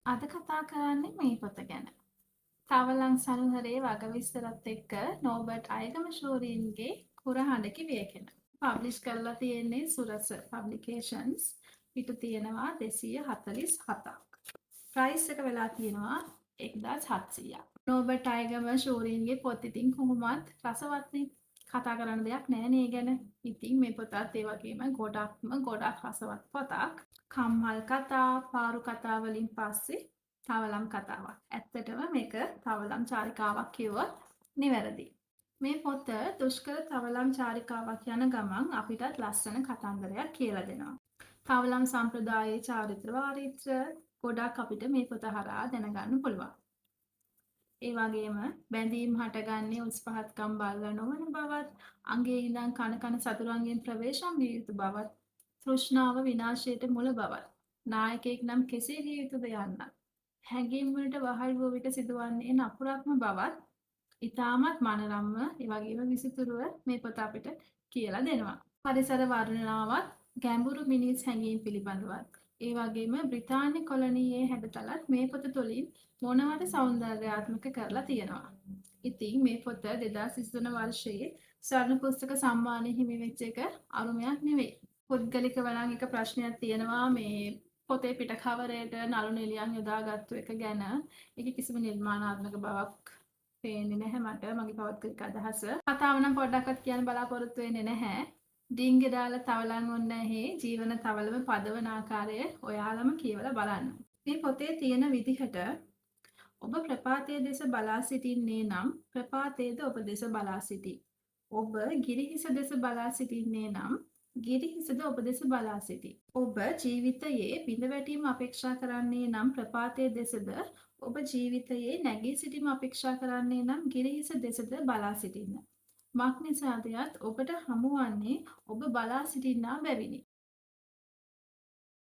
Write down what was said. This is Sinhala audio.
අද කතා කරන්නේ මේ පොත ගැන. තවලං සනුහරේ වග විස්තරත් එක්ක නෝබර්ට් අයගම ශෝරීන්ගේ කුරහඬකි වියකෙන. පබ්ලිෂ් කරලා තියෙන්නේ සුරස පබ්ලිකේෂන්ස්. පිටු තියෙනවා 247ක්. ප්‍රයිස් එක වෙලා තියෙනවා 1700ක්. නෝබර්ට් අයගම ශෝරීන්ගේ පොත් ඉතින් කොහොමත් රසවත්නේ. කතා කරන්න දෙයක් නෑ නේ ගැන. ඉතින් මේ පොතත් ඒ වගේම ගොඩක් රසවත් පොතක්. කම්මල් කතා, පාරු කතා වලින් පස්සේ තවලම් කතාවක්. ඇත්තටම මේක තවලම් චාරිකාවක් කිව්වොත් නිවැරදි. මේ පොත දුෂ්කර තවලම් චාරිකාවක් යන ගමන් අපිටත් ලස්සන කතන්දරයක් කියලා දෙනවා. තවලම් සම්ප්‍රදායේ චාරිත්‍ර වාරිත්‍ර ගොඩක් අපිට මේ පොත හරහා දැනගන්න පුළුවන්. ඒ වගේම බැඳීම් හටගන්නේ උස් පහත්කම් බලලා නොවන බවත්, අංගයේ ඉඳන් කන සතුරන්ගෙන් ප්‍රවේශම් විය යුතු බවත්, තෘෂ්ණාව විනාශයට මුල බවත්, නායකයෙක් නම් කෙසේ විය යුතුද යන්නත්, හැඟීම් වලට වහල් වූ විට සිදුවන්නේ නපුරක්ම බවත්, ඊටමත් මනරම්ව ඒ වගේම විසිතුරුව මේ පොත අපිට කියලා දෙනවා. පරිසර වර්ණනාවත් ගැඹුරු මිනිස් හැඟීම් පිළිබඳවත් ඒ වගේම බ්‍රිතාන්‍ය කොලොනියේ හැඩතලත් මේ පොත තුළින් මොනවට සෞන්දර්යාත්මක කරලා තියෙනවා. ඉතින් මේ පොත 2023 වර්ෂයේ ස්වර්ණ පුස්තක සම්මානය හිමි වෙච්ච එක අරුමයක් නෙවෙයි. පුද්ගලික වලං එක ප්‍රශ්නයක් තියෙනවා මේ පොතේ පිට කවරයට නළු නිලියන් යොදාගත්තු එක ගැන. ඒක කිසිම නිර්මාණාත්මක බවක් පේන්නේ නැහැ මට. මගේ පෞද්ගලික අදහස. කතාව නම් පොඩ්ඩක්වත් කියන්න බලාපොරොත්තු වෙන්නේ නැහැ. ඩිංගි දාලා තවලන් ඔන්නැහි ජීවන තවලම පදවන ආකාරය ඔයාලම කියවලා බලන්න. මේ පොතේ තියෙන විදිහට ඔබ ප්‍රපාතයේ දෙස බලා සිටින්නේ නම් ප්‍රපාතයේද ඔබ දෙස බලා සිටී. ඔබ ගිරිහිස දෙස බලා සිටින්නේ නම් ගිරිහිසද ඔබ දෙස බලා සිටී. ඔබ ජීවිතයේ බිඳ වැටීම අපේක්ෂා කරන්නේ නම් ප්‍රපාතයේ දෙසද ඔබ ජීවිතයේ නැගී සිටීම අපේක්ෂා කරන්නේ නම් ගිරිහිස දෙසද බලා සිටින්න. මක් නිසාදයත් ඔබට හමුවන්නේ ඔබ බලා සිටින්නා බැවිනි.